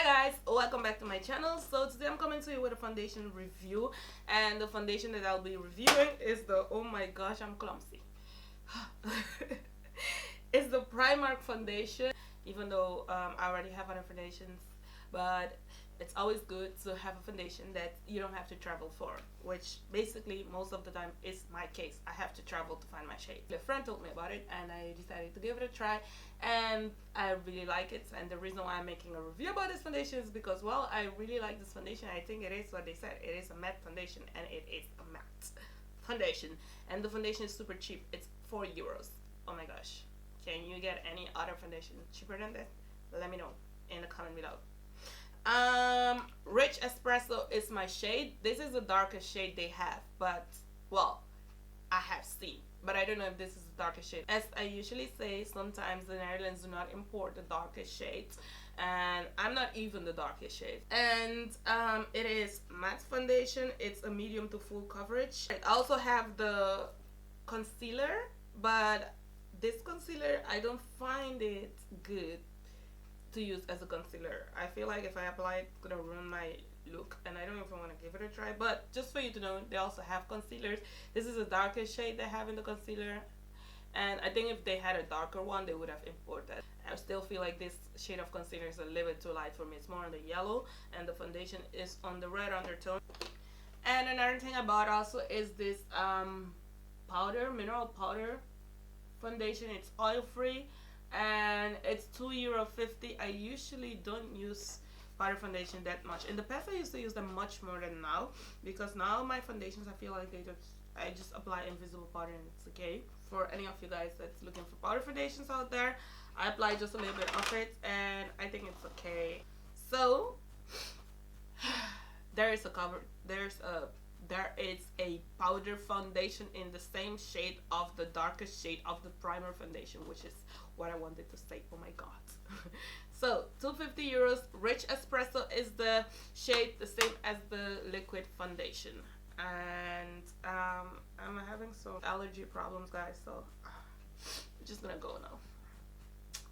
Hi guys, welcome back to my channel. So today I'm coming to you with a foundation review, and the foundation that I'll be reviewing is the, oh my gosh, I'm clumsy. It's the Primark foundation, even though I already have other foundations, but it's always good to have a foundation that you don't have to travel for, which basically most of the time is my case. I have to travel to find my shade. A friend told me about it and I decided to give it a try, and I really like it. And the reason why I'm making a review about this foundation is because, well, I really like this foundation. I think it is what they said. It is a matte foundation, and it is a matte foundation, and the foundation is super cheap. It's €4. Oh my gosh, can you get any other foundation cheaper than this? Let me know in the comment below. Rich Espresso is my shade. This is the darkest shade they have, but, well, I have seen, but I don't know if this is the darkest shade. As I usually say, sometimes the Netherlands do not import the darkest shades, and I'm not even the darkest shade. And it is matte foundation. It's a medium to full coverage. I also have the concealer, but this concealer, I don't find it good to use as a concealer. I feel like if I apply it, it's gonna ruin my look, and I don't even want to give it a try. But just for you to know, they also have concealers. This is the darkest shade they have in the concealer, and I think if they had a darker one, they would have imported. I still feel like this shade of concealer is a little bit too light for me. It's more on the yellow, and the foundation is on the red undertone. And another thing I bought also is this powder, mineral powder foundation. It's oil free, and it's €2.50. I usually don't use powder foundation that much. In the past I used to use them much more than now, because now my foundations, I feel like I just apply invisible powder and it's okay. For any of you guys that's looking for powder foundations out there, I apply just a little bit of it and I think it's okay. So there is a powder foundation in the same shade of the darkest shade of the primer foundation, which is what I wanted to say. Oh my god. So €250. Rich Espresso is the shade, the same as the liquid foundation. And I'm having some allergy problems, guys, so I'm just gonna go now.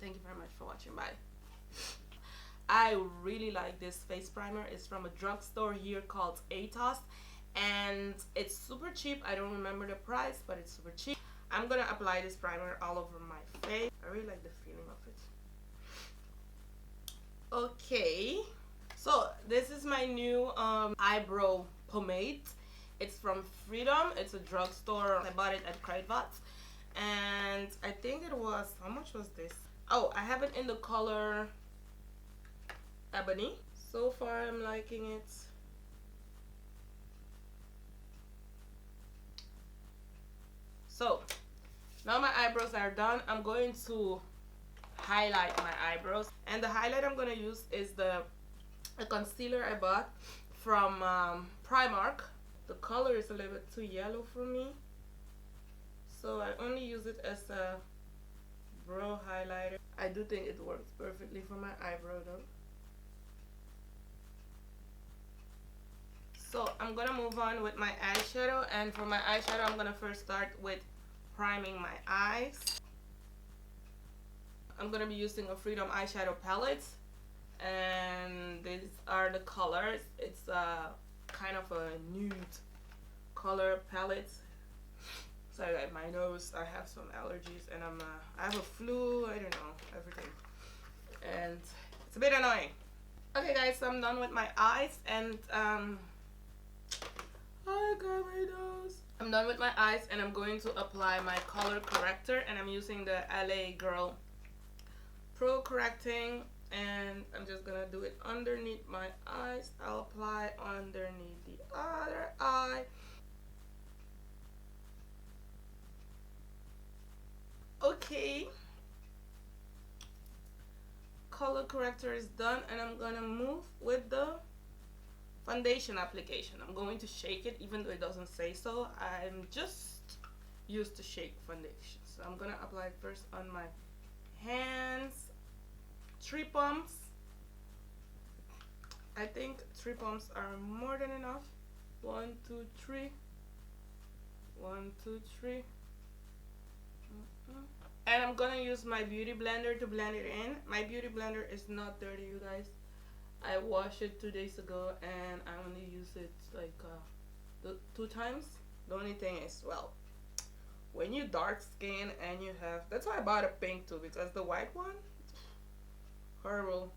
Thank you very much for watching. Bye. I really like this face primer. It's from a drugstore here called Atos, and it's super cheap. I don't remember the price, but it's super cheap. I'm gonna apply this primer all over my face. I really like the feeling of it. Okay, so this is my new eyebrow pomade. It's from Freedom. It's a drugstore. I bought it at Kruidvat, and I think it was, how much was this? Oh, I have it in the color Ebony. So far I'm liking it. So now my eyebrows are done. I'm going to highlight my eyebrows, and the highlight I'm going to use is the concealer I bought from Primark. The color is a little bit too yellow for me, so I only use it as a brow highlighter. I do think it works perfectly for my eyebrow though. So I'm gonna move on with my eyeshadow, and for my eyeshadow I'm gonna first start with priming my eyes. I'm gonna be using a Freedom eyeshadow palette, and these are the colors. It's kind of a nude color palette. Sorry guys, my nose, I have some allergies, and I have a flu, I don't know, everything, and it's a bit annoying. Okay guys, so I'm done with my eyes, and I got my nose. I'm done with my eyes, and I'm going to apply my color corrector, and I'm using the LA Girl Pro Correcting, and I'm just gonna do it underneath my eyes. I'll apply underneath the other eye. Okay, color corrector is done, and I'm gonna move with the foundation application. I'm going to shake it, even though it doesn't say so. I'm just used to shake foundation, so I'm gonna apply it first on my hands. 3 pumps. I think 3 pumps are more than enough. 1, 2, 3. 1, 2, 3. And I'm gonna use my beauty blender to blend it in. My beauty blender is not dirty, you guys. I washed it 2 days ago and I only use it like two times. The only thing is, well, when you dark skin and you have, that's why I bought a pink too, because the white one, horrible.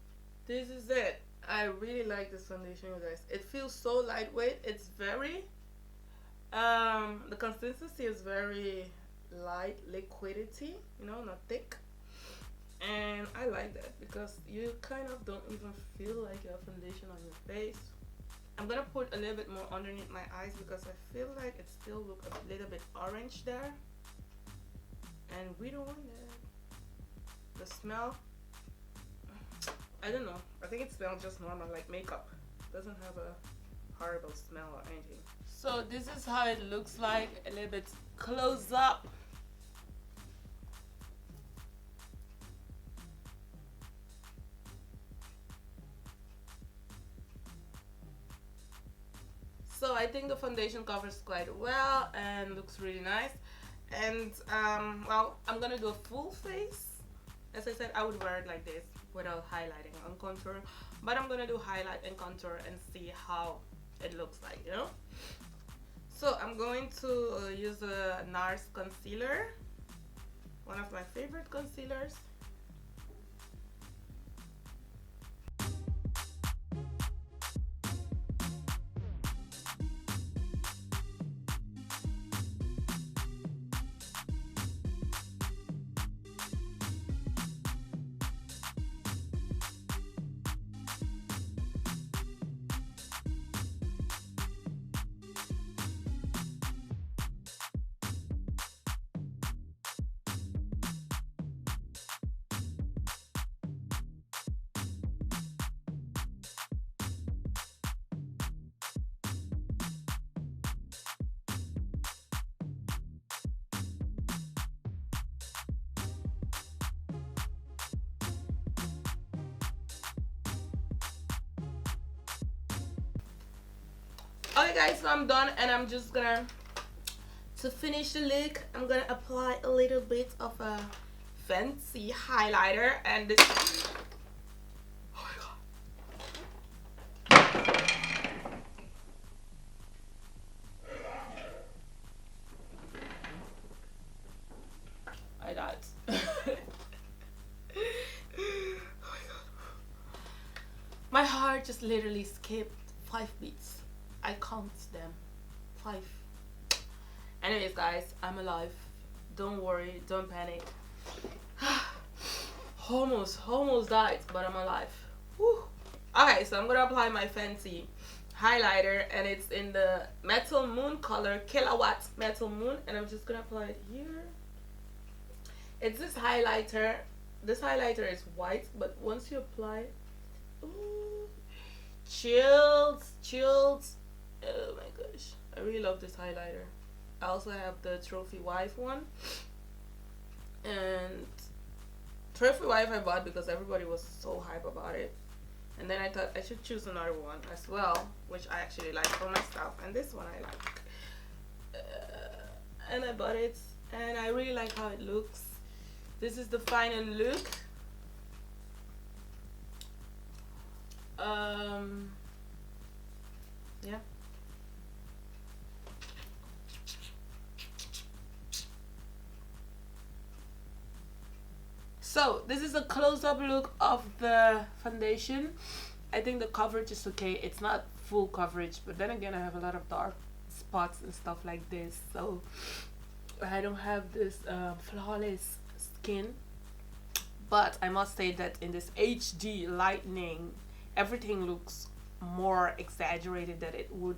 This is it. I really like this foundation, you guys. It feels so lightweight. It's very the consistency is very light liquidity, you know, not thick. And I like that because you kind of don't even feel like you have foundation on your face. I'm gonna put a little bit more underneath my eyes because I feel like it still looks a little bit orange there, and we don't want that. The smell, I don't know, I think it smells just normal like makeup. It doesn't have a horrible smell or anything. So this is how it looks like a little bit close up. So I think the foundation covers quite well and looks really nice. And well, I'm gonna do a full face. As I said, I would wear it like this without highlighting and contour, but I'm gonna do highlight and contour and see how it looks like, you know. So I'm going to use a NARS concealer, one of my favorite concealers. Okay guys, so I'm done, and I'm just gonna, to finish the look, I'm gonna apply a little bit of a Fenty highlighter, and this, oh my god, I died. Oh my god, my heart just literally skipped 5 beats. I count them. 5. Anyways guys, I'm alive. Don't worry, don't panic. almost died, but I'm alive. Whew. Okay, so I'm gonna apply my Fenty highlighter, and it's in the Metal Moon color, Kilowatt Metal Moon, and I'm just gonna apply it here. It's this highlighter. This highlighter is white, but once you apply it, ooh, chills. Oh my gosh, I really love this highlighter. I also have the Trophy Wife one, and Trophy Wife I bought because everybody was so hype about it, and then I thought I should choose another one as well, which I actually like for myself, and this one I like, and I bought it, and I really like how it looks. This is the final look. Yeah. So this is a close-up look of the foundation. I think the coverage is okay. It's not full coverage, but then again I have a lot of dark spots and stuff like this, so I don't have this flawless skin. But I must say that in this HD lighting, everything looks more exaggerated than it would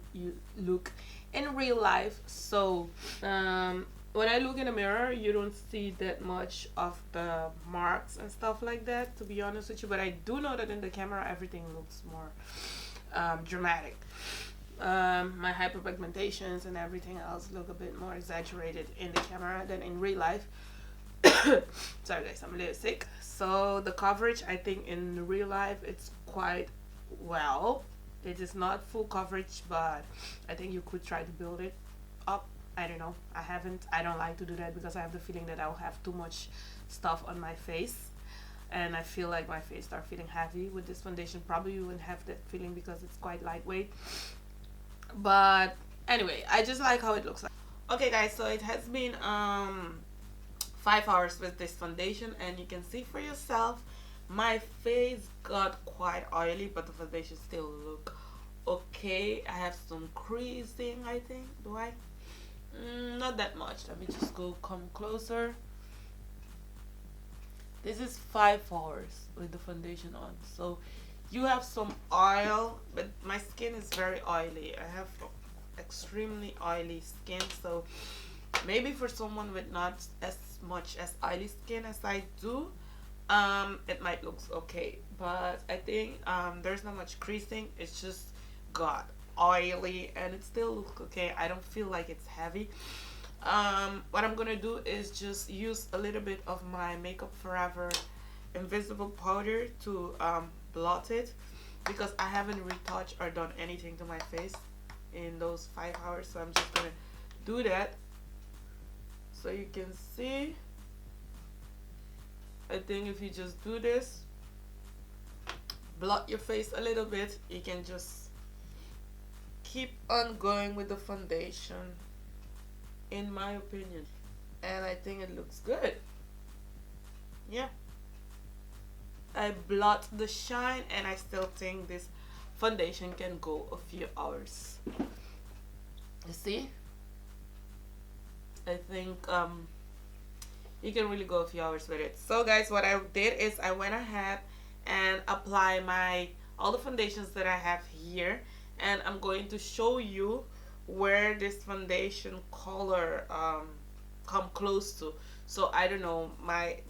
look in real life. So when I look in the mirror, you don't see that much of the marks and stuff like that, to be honest with you. But I do know that in the camera, everything looks more dramatic. My hyperpigmentations and everything else look a bit more exaggerated in the camera than in real life. Sorry guys, I'm a little sick. So the coverage, I think in real life, it's quite well. It is not full coverage, but I think you could try to build it up. I don't know. I don't like to do that because I have the feeling that I'll have too much stuff on my face. and I feel like my face start feeling heavy with this foundation. Probably you wouldn't have that feeling because it's quite lightweight, but anyway, I just like how it looks like. Okay guys, so it has been 5 hours with this foundation, and you can see for yourself my face got quite oily, but the foundation still look okay. I have some creasing, I think. Do I? Not that much. Let me just come closer. This is 5 hours with the foundation on, so you have some oil, but my skin is very oily. I have extremely oily skin, so maybe for someone with not as much as oily skin as I do, it might look okay, but I think there's not much creasing. It's just got oily and it still looks okay. I don't feel like it's heavy. What I'm gonna do is just use a little bit of my Makeup Forever invisible powder to blot it, because I haven't retouched or done anything to my face in those 5 hours, so I'm just gonna do that so you can see. I think if you just do this, blot your face a little bit, you can just keep on going with the foundation, in my opinion, and I think it looks good. Yeah, I blot the shine, and I still think this foundation can go a few hours. You see, I think you can really go a few hours with it. So guys, what I did is I went ahead and apply all the foundations that I have here, and I'm going to show you where this foundation color come close to. So I don't know,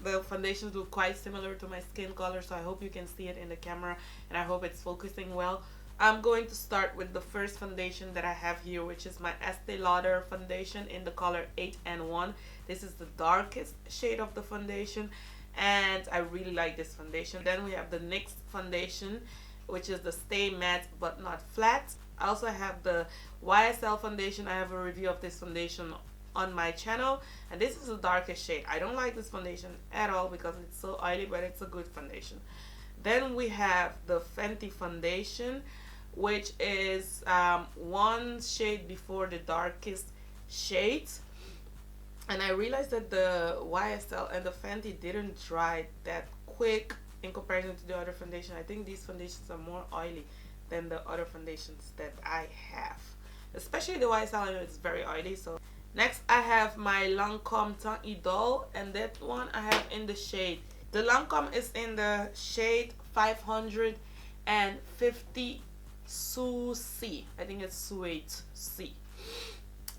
the foundations look quite similar to my skin color, so I hope you can see it in the camera, and I hope it's focusing well. I'm going to start with the first foundation that I have here, which is my Estee Lauder foundation in the color 8N1. This is the darkest shade of the foundation, and I really like this foundation. Then we have the NYX foundation, which is the Stay Matte But Not Flat. I also have the YSL foundation. I have a review of this foundation on my channel, and this is the darkest shade. I don't like this foundation at all because it's so oily, but it's a good foundation. Then we have the Fenty foundation, which is one shade before the darkest shade, and I realized that the YSL and the Fenty didn't dry that quick in comparison to the other foundation. I think these foundations are more oily than the other foundations that I have, especially the YSL. I know it's very oily. So next I have my Lancome Teint Idole, and that one I have in the shade, the Lancome is in the shade 550 C. I think it's Suede C.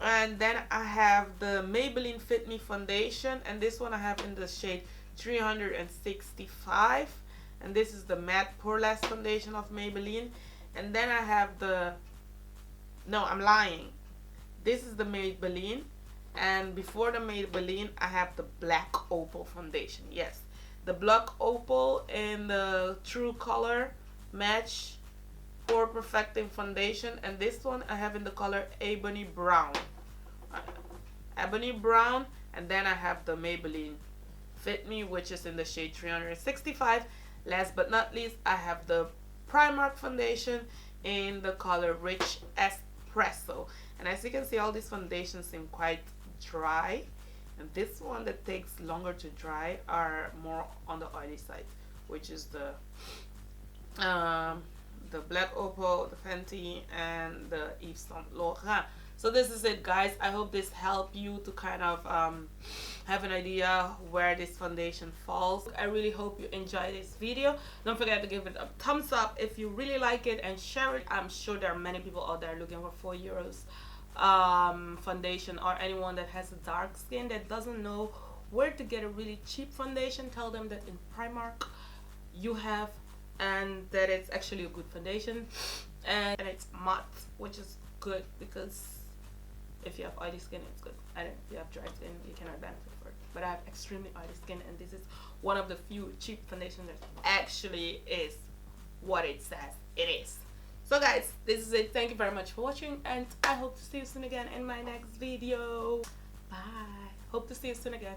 And then I have the Maybelline Fit Me foundation, and this one I have in the shade 365, and this is the matte poreless foundation of Maybelline. And then I have the, no, I'm lying, this is the Maybelline, and before the Maybelline I have the Black Opal foundation. Yes, the Black Opal in the True Color Match Pore Perfecting foundation, and this one I have in the color Ebony Brown. And then I have the Maybelline Fit Me, which is in the shade 365. Last but not least, I have the Primark foundation in the color Rich Espresso. And as you can see, all these foundations seem quite dry, and this one that takes longer to dry are more on the oily side, which is the Black Opal, the Fenty, and the Yves Saint Laurent. So this is it, guys. I hope this helped you to kind of have an idea where this foundation falls. I really hope you enjoy this video. Don't forget to give it a thumbs up if you really like it, and share it. I'm sure there are many people out there looking for €4 foundation, or anyone that has a dark skin that doesn't know where to get a really cheap foundation. Tell them that in Primark you have, and that it's actually a good foundation, and it's matte, which is good, because if you have oily skin, it's good, and if you have dry skin, you cannot benefit for it. But I have extremely oily skin, and this is one of the few cheap foundations that actually is what it says it is. So guys, this is it. Thank you very much for watching, and I hope to see you soon again in my next video. Bye. Hope to see you soon again.